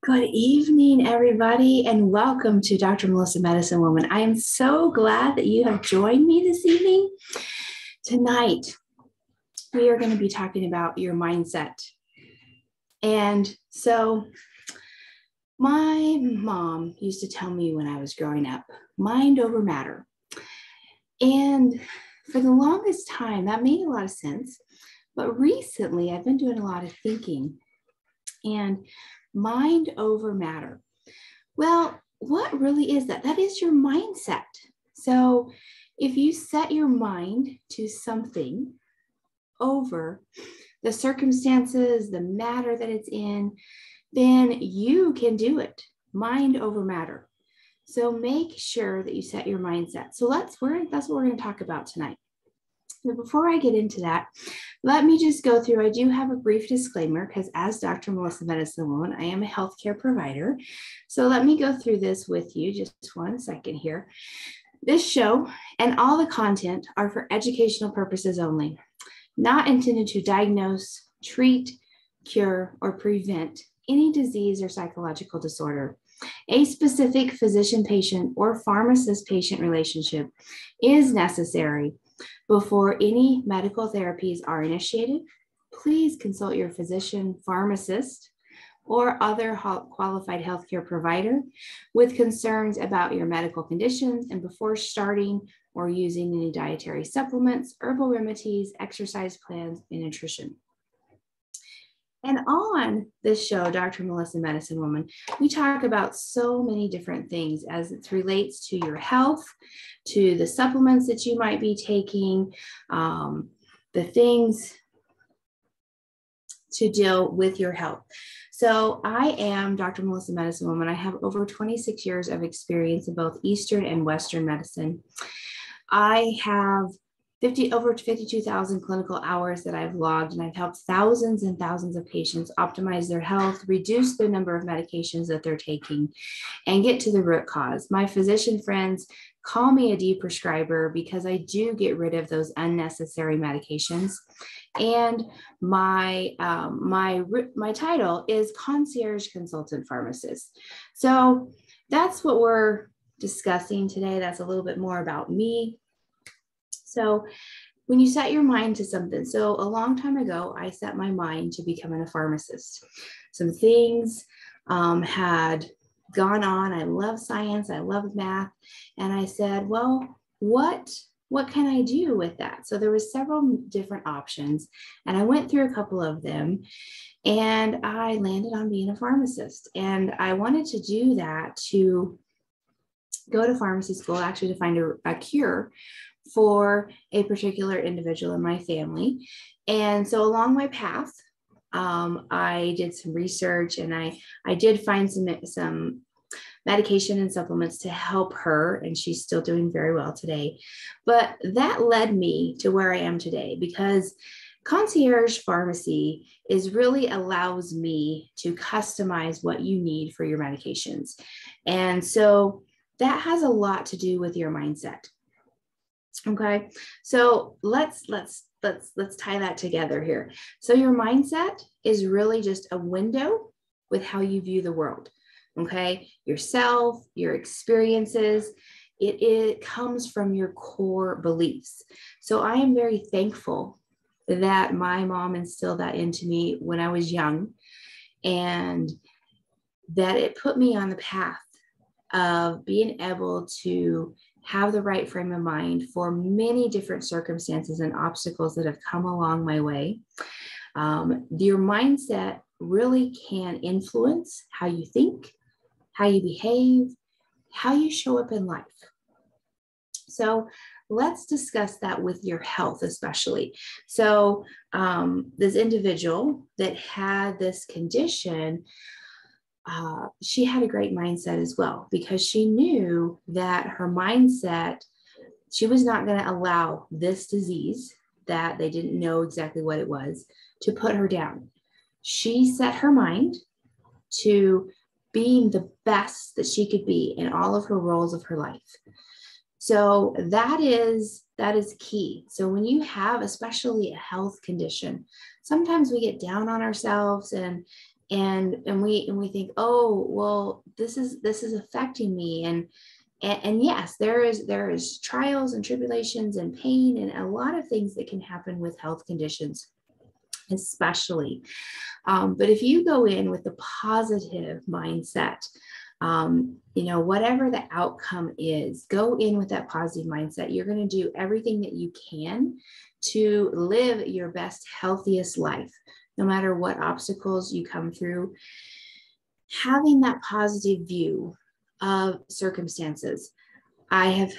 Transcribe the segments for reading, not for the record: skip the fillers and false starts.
Good evening, everybody, and welcome to Dr. Melissa Medicine Woman. I am so glad that you have joined me this evening. Tonight, we are going to be talking about your mindset. And so, my mom used to tell me when I was growing up, mind over matter. And for the longest time, that made a lot of sense. But recently, I've been doing a lot of thinking. And mind over matter. Well, what really is that? That is your mindset. So if you set your mind to something over the circumstances, the matter that it's in, then you can do it. Mind over matter. So make sure that you set your mindset. So that's what we're going to talk about tonight. But before I get into that, let me just go through. I do have a brief disclaimer because as Dr. Melissa Medicine Woman, I am a healthcare provider. So let me go through this with you just 1 second here. This show and all the content are for educational purposes only, not intended to diagnose, treat, cure, or prevent any disease or psychological disorder. A specific physician-patient or pharmacist-patient relationship is necessary before any medical therapies are initiated. Please consult your physician, pharmacist, or other qualified healthcare provider with concerns about your medical conditions and before starting or using any dietary supplements, herbal remedies, exercise plans, and nutrition. And on this show, Dr. Melissa Medicine Woman, we talk about so many different things as it relates to your health, to the supplements that you might be taking, the things to deal with your health. So I am Dr. Melissa Medicine Woman. I have over 26 years of experience in both Eastern and Western medicine. I have over 52,000 clinical hours that I've logged, and I've helped thousands and thousands of patients optimize their health, reduce the number of medications that they're taking, and get to the root cause. My physician friends call me a de-prescriber because I do get rid of those unnecessary medications. And my title is Concierge Consultant Pharmacist. So that's what we're discussing today. That's a little bit more about me. So when you set your mind to something, so a long time ago, I set my mind to becoming a pharmacist. Some things had gone on. I love science. I love math. And I said, well, what can I do with that? So there were several different options. And I went through a couple of them. And I landed on being a pharmacist. And I wanted to do that to go to pharmacy school, actually to find a cure for a particular individual in my family. And so along my path, I did some research and I did find some medication and supplements to help her, and she's still doing very well today. But that led me to where I am today because concierge pharmacy really allows me to customize what you need for your medications. And so that has a lot to do with your mindset. Okay, so let's tie that together here. So your mindset is really just a window with how you view the world. Okay, yourself, your experiences, it comes from your core beliefs. So I am very thankful that my mom instilled that into me when I was young, and that it put me on the path of being able to have the right frame of mind for many different circumstances and obstacles that have come along my way. Your mindset really can influence how you think, how you behave, how you show up in life. So let's discuss that with your health, especially. So this individual that had this condition, she had a great mindset as well, because she knew that her mindset, she was not going to allow this disease that they didn't know exactly what it was to put her down. She set her mind to being the best that she could be in all of her roles of her life. So that is key. So when you have especially a health condition, sometimes we get down on ourselves and And we think, oh, well, this is affecting me. And yes, there is trials and tribulations and pain and a lot of things that can happen with health conditions, especially. But if you go in with a positive mindset, whatever the outcome is, go in with that positive mindset. You're going to do everything that you can to live your best, healthiest life, no matter what obstacles you come through. Having that positive view of circumstances. I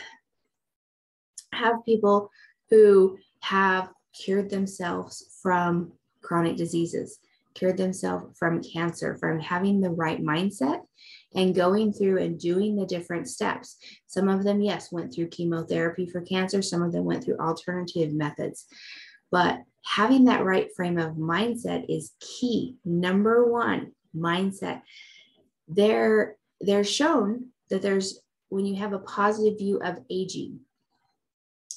have people who have cured themselves from chronic diseases, cured themselves from cancer, from having the right mindset and going through and doing the different steps. Some of them, yes, went through chemotherapy for cancer. Some of them went through alternative methods. But having that right frame of mindset is key. Number one, mindset. They're shown that when you have a positive view of aging,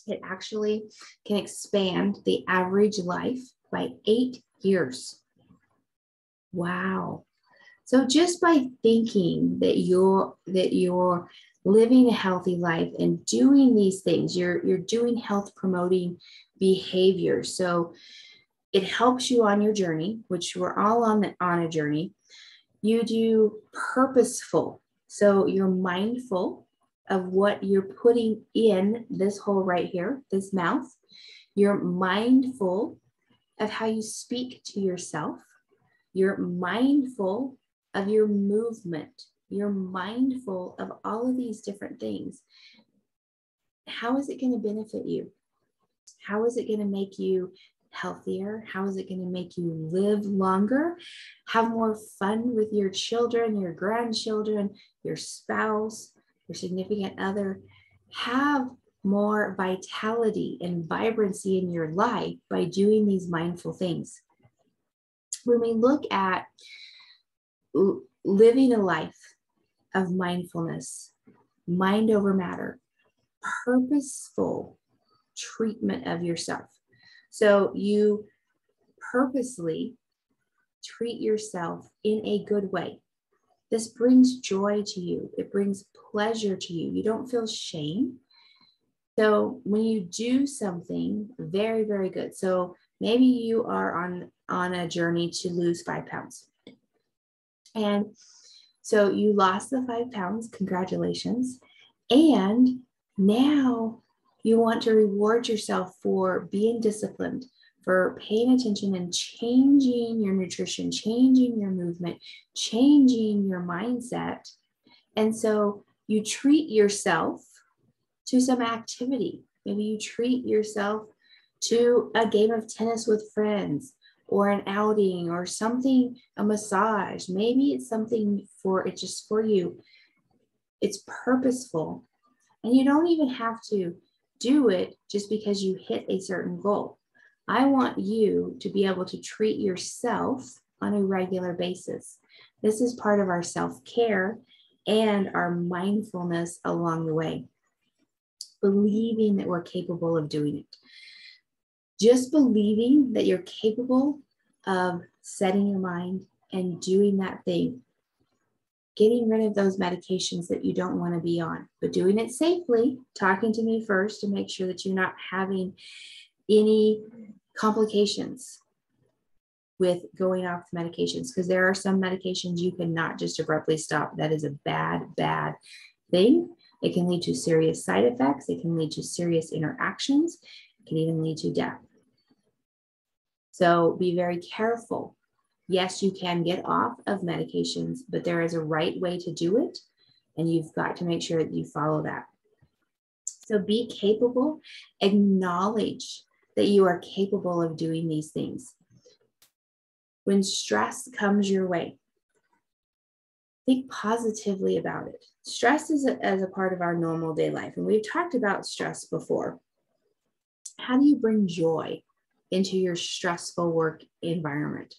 it actually can expand the average life by 8 years. Wow. So just by thinking that you're living a healthy life and doing these things, you're doing health promoting behavior. So it helps you on your journey, which we're all on a journey. You do purposeful. So you're mindful of what you're putting in this hole right here, this mouth. You're mindful of how you speak to yourself. You're mindful of your movement. You're mindful of all of these different things. How is it going to benefit you? How is it going to make you healthier? How is it going to make you live longer? Have more fun with your children, your grandchildren, your spouse, your significant other. Have more vitality and vibrancy in your life by doing these mindful things. When we look at living a life of mindfulness, mind over matter, purposeful treatment of yourself. So you purposely treat yourself in a good way. This brings joy to you. It brings pleasure to you. You don't feel shame. So when you do something very, very good. So maybe you are on a journey to lose 5 pounds. And so you lost the 5 pounds. Congratulations. And now you want to reward yourself for being disciplined, for paying attention and changing your nutrition, changing your movement, changing your mindset. And so you treat yourself to some activity. Maybe you treat yourself to a game of tennis with friends or an outing or something, a massage. Maybe it's something it's just for you. It's purposeful. And you don't even have to do it just because you hit a certain goal. I want you to be able to treat yourself on a regular basis. This is part of our self-care and our mindfulness along the way. Believing that we're capable of doing it. Just believing that you're capable of setting your mind and doing that thing. Getting rid of those medications that you don't want to be on, but doing it safely, talking to me first to make sure that you're not having any complications with going off the medications, because there are some medications you cannot just abruptly stop. That is a bad, bad thing. It can lead to serious side effects. It can lead to serious interactions. It can even lead to death. So be very careful. Yes, you can get off of medications, but there is a right way to do it, and you've got to make sure that you follow that. So be capable, acknowledge that you are capable of doing these things. When stress comes your way, think positively about it. Stress is as a part of our normal day life, and we've talked about stress before. How do you bring joy into your stressful work environment?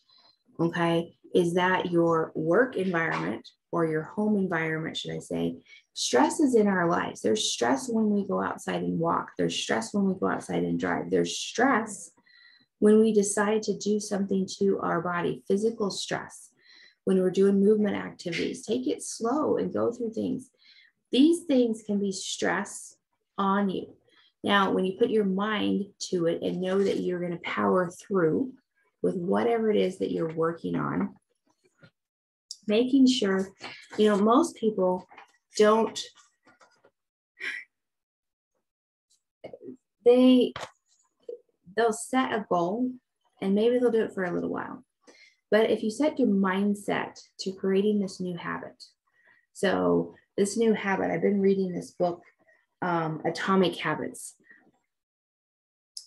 Okay, is that your work environment or your home environment, should I say? Stress is in our lives. There's stress when we go outside and walk. There's stress when we go outside and drive. There's stress when we decide to do something to our body, physical stress. when we're doing movement activities. Take it slow and go through things. These things can be stress on you. Now, when you put your mind to it and know that you're going to power through with whatever it is that you're working on, making sure, most people don't, they'll set a goal and maybe they'll do it for a little while. But if you set your mindset to creating this new habit, so this new habit, I've been reading this book, Atomic Habits.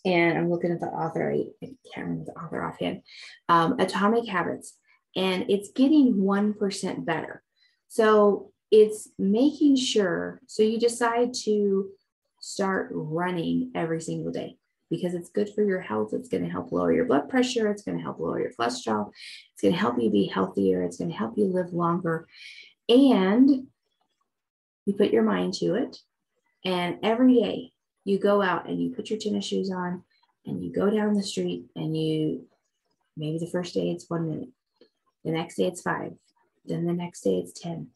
And I'm looking at the author, I can't remember the author offhand, Atomic Habits, and it's getting 1% better. So it's making sure, so you decide to start running every single day because it's good for your health. It's going to help lower your blood pressure. It's going to help lower your cholesterol. It's going to help you be healthier. It's going to help you live longer. And you put your mind to it. And every day you go out and you put your tennis shoes on and you go down the street and maybe the first day it's 1 minute. The next day it's 5. Then the next day it's 10.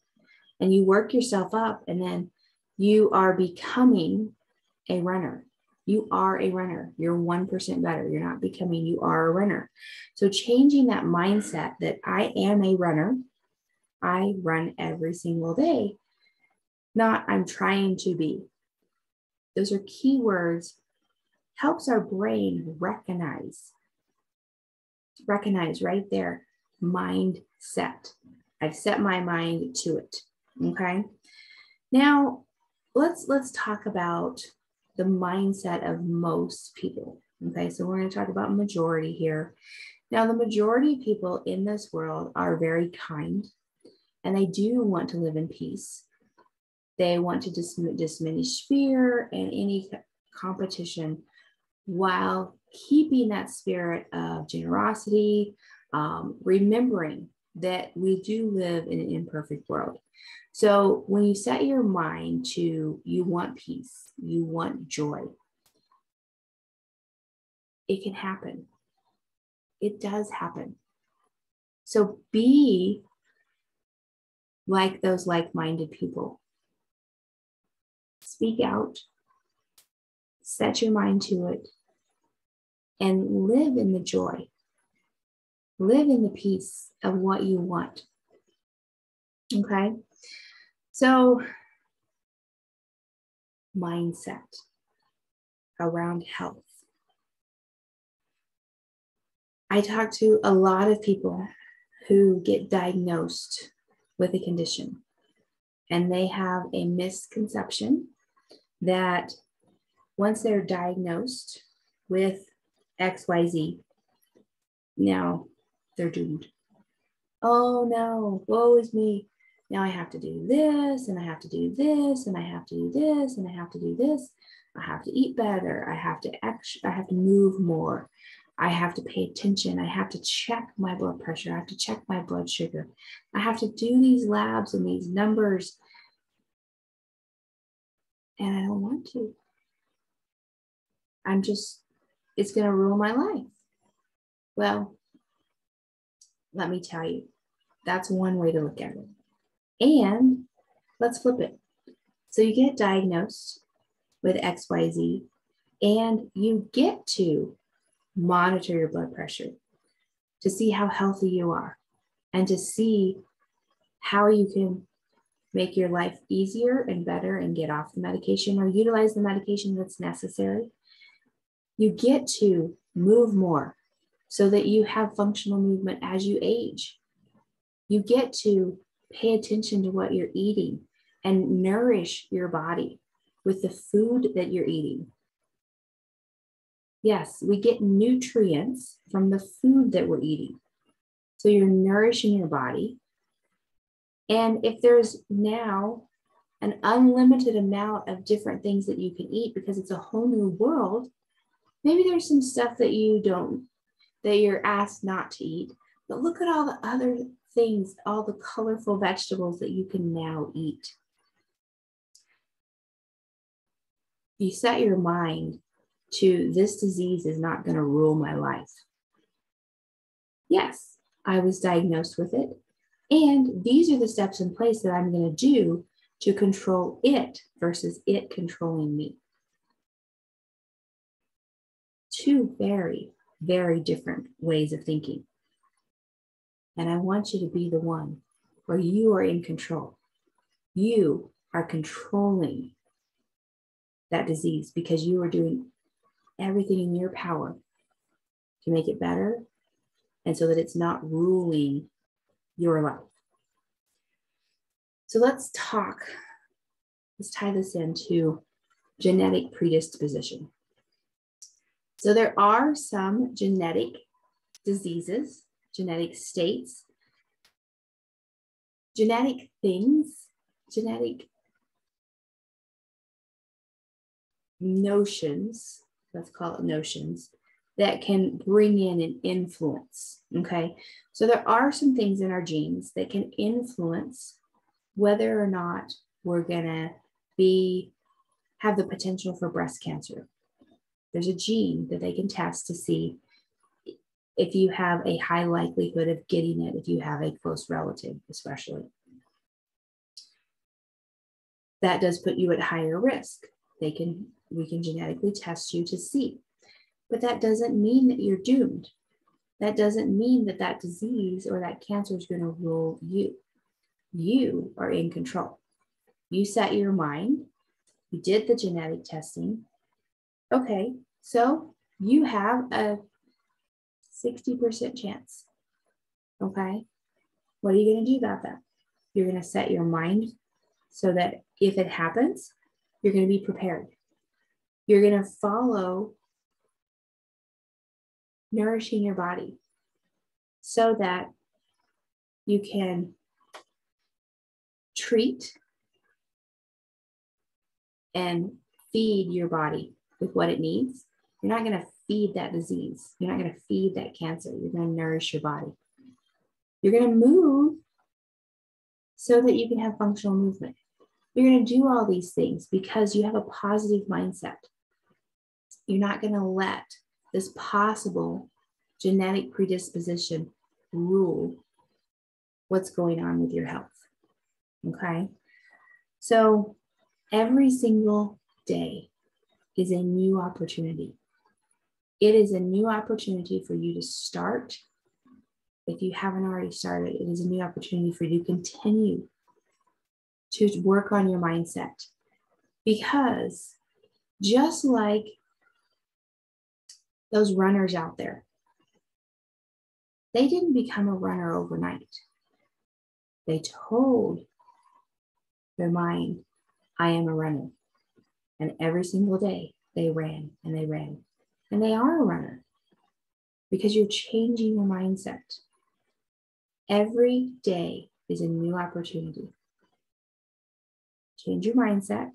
And you work yourself up and then you are becoming a runner. You are a runner. You're 1% better. You're not becoming, you are a runner. So changing that mindset that I am a runner, I run every single day, not I'm trying to be. Those are key words, helps our brain recognize right there, mindset. I've set my mind to it, okay? Now, let's talk about the mindset of most people, okay? So we're gonna talk about majority here. Now, the majority of people in this world are very kind, and they do want to live in peace. They want to diminish fear and any competition while keeping that spirit of generosity, remembering that we do live in an imperfect world. So when you set your mind to you want peace, you want joy, it can happen. It does happen. So be like those like-minded people. Speak out, set your mind to it, and live in the joy. Live in the peace of what you want. Okay? So, mindset around health. I talk to a lot of people who get diagnosed with a condition, and they have a misconception that once they're diagnosed with XYZ, now they're doomed. Oh no, woe is me. Now I have to do this, and I have to do this, and I have to do this, and I have to do this. I have to eat better. I have to move more. I have to pay attention. I have to check my blood pressure. I have to check my blood sugar. I have to do these labs and these numbers. And I don't want to. It's going to ruin my life. Well, let me tell you, that's one way to look at it. And let's flip it. So you get diagnosed with XYZ and you get to monitor your blood pressure to see how healthy you are and to see how you can make your life easier and better and get off the medication or utilize the medication that's necessary. You get to move more so that you have functional movement as you age. You get to pay attention to what you're eating and nourish your body with the food that you're eating. Yes, we get nutrients from the food that we're eating. So you're nourishing your body. And if there's now an unlimited amount of different things that you can eat because it's a whole new world, maybe there's some stuff that you're asked not to eat, but look at all the other things, all the colorful vegetables that you can now eat. You set your mind to this disease is not going to rule my life. Yes, I was diagnosed with it. And these are the steps in place that I'm going to do to control it versus it controlling me. Two very, very different ways of thinking. And I want you to be the one where you are in control. You are controlling that disease because you are doing everything in your power to make it better and so that it's not ruling your life. So let's tie this into genetic predisposition. So there are some genetic diseases, genetic states, genetic things, genetic notions, let's call it notions, that can bring in an influence, okay? So there are some things in our genes that can influence whether or not we're gonna have the potential for breast cancer. There's a gene that they can test to see if you have a high likelihood of getting it, if you have a close relative, especially. That does put you at higher risk. We can genetically test you to see. But that doesn't mean that you're doomed. That doesn't mean that that disease or that cancer is going to rule you. You are in control. You set your mind. You did the genetic testing. Okay, so you have a 60% chance. Okay, what are you going to do about that? You're going to set your mind so that if it happens, you're going to be prepared. You're going to follow nourishing your body so that you can treat and feed your body with what it needs. You're not going to feed that disease. You're not going to feed that cancer. You're going to nourish your body. You're going to move so that you can have functional movement. You're going to do all these things because you have a positive mindset. You're not going to let this possible genetic predisposition rule what's going on with your health. Okay? So every single day is a new opportunity. It is a new opportunity for you to start. If you haven't already started, it is a new opportunity for you to continue to work on your mindset. Because just like those runners out there, they didn't become a runner overnight. They told their mind, I am a runner. And every single day they ran and they ran. And they are a runner because you're changing your mindset. Every day is a new opportunity. Change your mindset.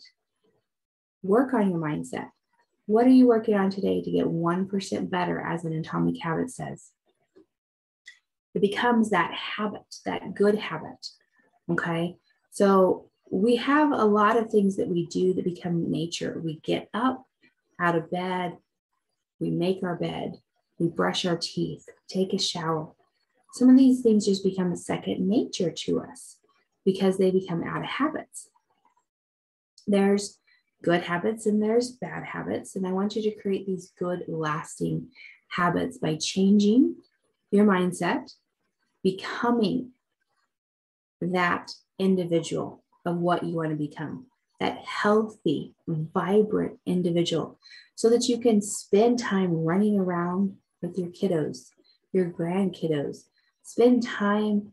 Work on your mindset. What are you working on today to get 1% better, as an Atomic Habit says? It becomes that habit, that good habit, okay? So we have a lot of things that we do that become nature. We get up out of bed, we make our bed, we brush our teeth, take a shower. Some of these things just become a second nature to us because they become out of habits. There's good habits and there's bad habits. And I want you to create these good, lasting habits by changing your mindset, becoming that individual of what you want to become, that healthy, vibrant individual, so that you can spend time running around with your kiddos, your grandkiddos, spend time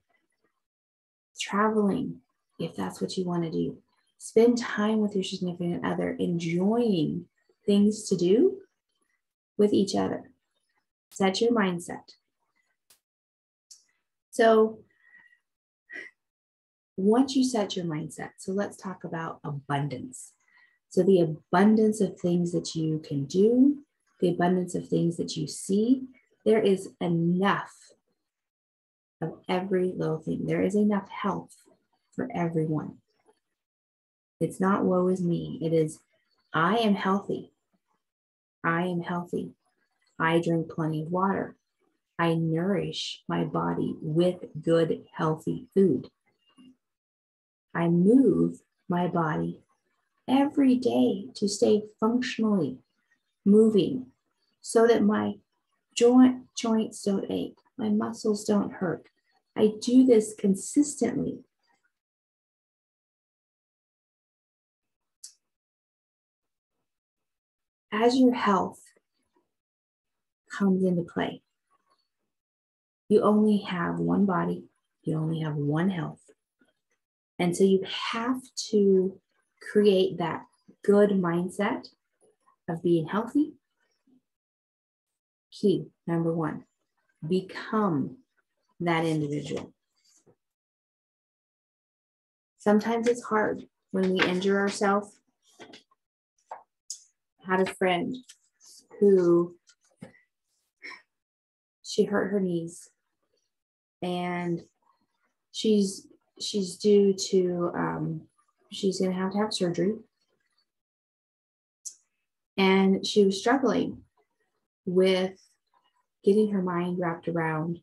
traveling if that's what you want to do. Spend time with your significant other, enjoying things to do with each other. Set your mindset. So once you set your mindset, so let's talk about abundance. So the abundance of things that you can do, the abundance of things that you see, there is enough of every little thing. There is enough health for everyone. It's not woe is me. It is, I am healthy. I am healthy. I drink plenty of water. I nourish my body with good, healthy food. I move my body every day to stay functionally moving so that my joints don't ache, my muscles don't hurt. I do this consistently. As your health comes into play, you only have one body, you only have one health. And so you have to create that good mindset of being healthy. Key number one, become that individual. Sometimes it's hard when we injure ourselves. I had a friend who she hurt her knees, and she's due to she's going to have surgery, and she was struggling with getting her mind wrapped around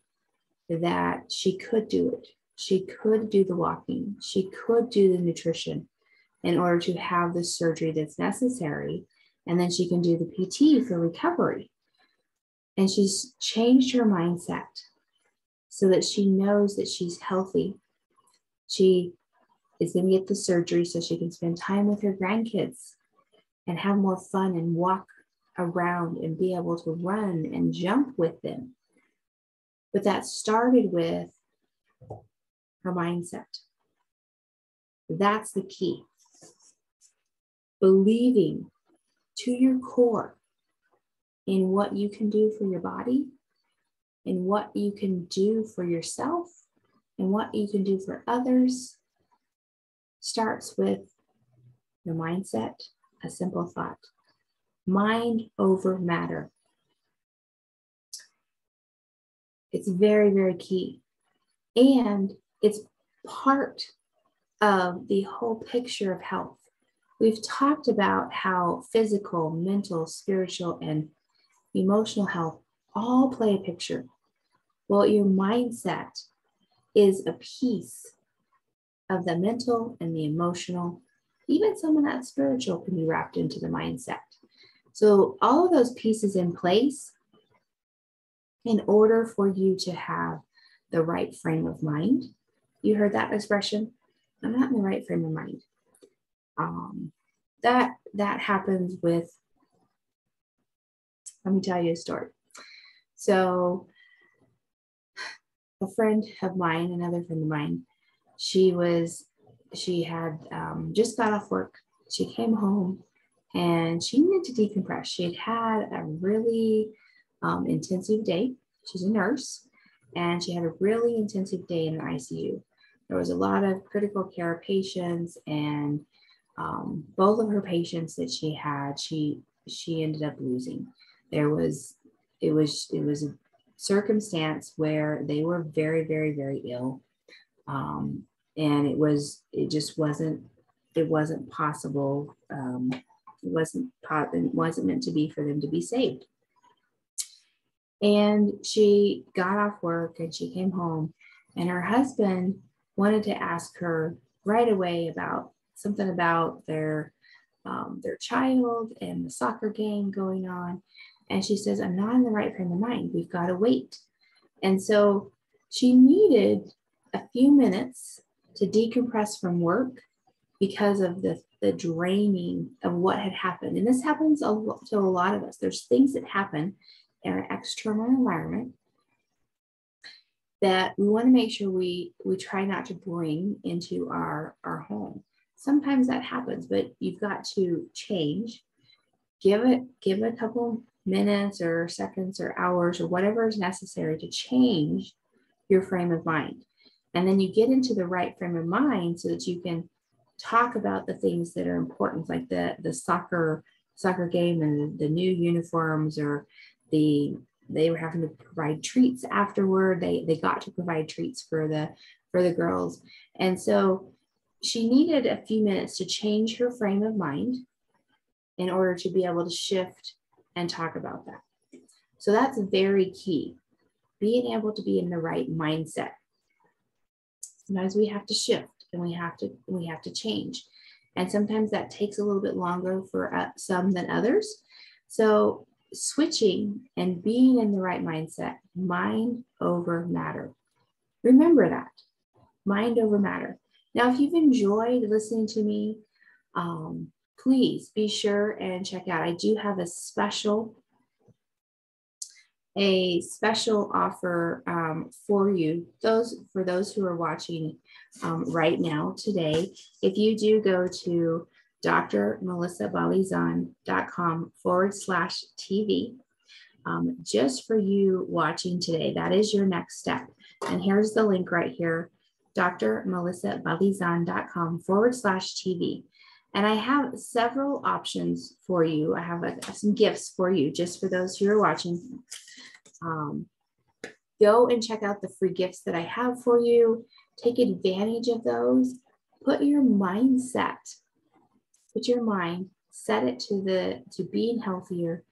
that she could do it. She could do the walking. She could do the nutrition in order to have the surgery that's necessary. And then she can do the PT for recovery. And she's changed her mindset so that she knows that she's healthy. She is going to get the surgery so she can spend time with her grandkids and have more fun and walk around and be able to run and jump with them. But that started with her mindset. That's the key. Believing to your core in what you can do for your body, in what you can do for yourself, and what you can do for others starts with your mindset, a simple thought. Mind over matter. It's very, very key. And it's part of the whole picture of health. We've talked about how physical, mental, spiritual, and emotional health all play a picture. Well, your mindset is a piece of the mental and the emotional. Even some of that spiritual can be wrapped into the mindset. So all of those pieces in place in order for you to have the right frame of mind. You heard that expression? I'm not in the right frame of mind. That happens with, let me tell you a story. So a friend of mine, another friend of mine, she had just got off work. She came home and she needed to decompress. She had a really intensive day. She's a nurse, and she had a really intensive day in the ICU. There was a lot of critical care patients, and both of her patients that she had, she ended up losing. It was a circumstance where they were very, very, very ill, and it wasn't possible. It wasn't meant to be for them to be saved. And she got off work and she came home, and her husband wanted to ask her right away about something about their child and the soccer game going on. And she says, I'm not in the right frame of mind. We've got to wait. And so she needed a few minutes to decompress from work because of the draining of what had happened. And this happens to a lot of us. There's things that happen in our external environment that we want to make sure we try not to bring into our home. Sometimes that happens, but you've got to change. Give it a couple minutes or seconds or hours or whatever is necessary to change your frame of mind. And then you get into the right frame of mind so that you can talk about the things that are important, like the soccer game and the new uniforms, or they were having to provide treats afterward. They got to provide treats for the girls. And so she needed a few minutes to change her frame of mind in order to be able to shift and talk about that. So that's very key. being able to be in the right mindset. Sometimes we have to shift and we have to change. And sometimes that takes a little bit longer for some than others. So switching and being in the right mindset, mind over matter. Remember that, mind over matter. Now, if you've enjoyed listening to me, please be sure and check out. I do have a special offer for you, for those who are watching right now today. If you do go to drmelissabalizan.com/TV, just for you watching today, that is your next step. And here's the link right here, drmelissabalizan.com/TV. And I have several options for you. I have some gifts for you just for those who are watching. Go and check out the free gifts that I have for you. Take advantage of those. Put your mind, set it to being healthier,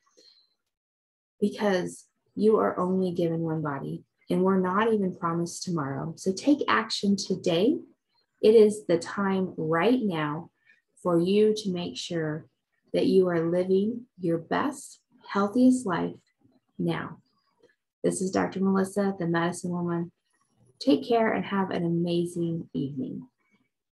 because you are only given one body and we're not even promised tomorrow. So take action today. It is the time right now for you to make sure that you are living your best, healthiest life now. This is Dr. Melissa, the Medicine Woman. Take care and have an amazing evening.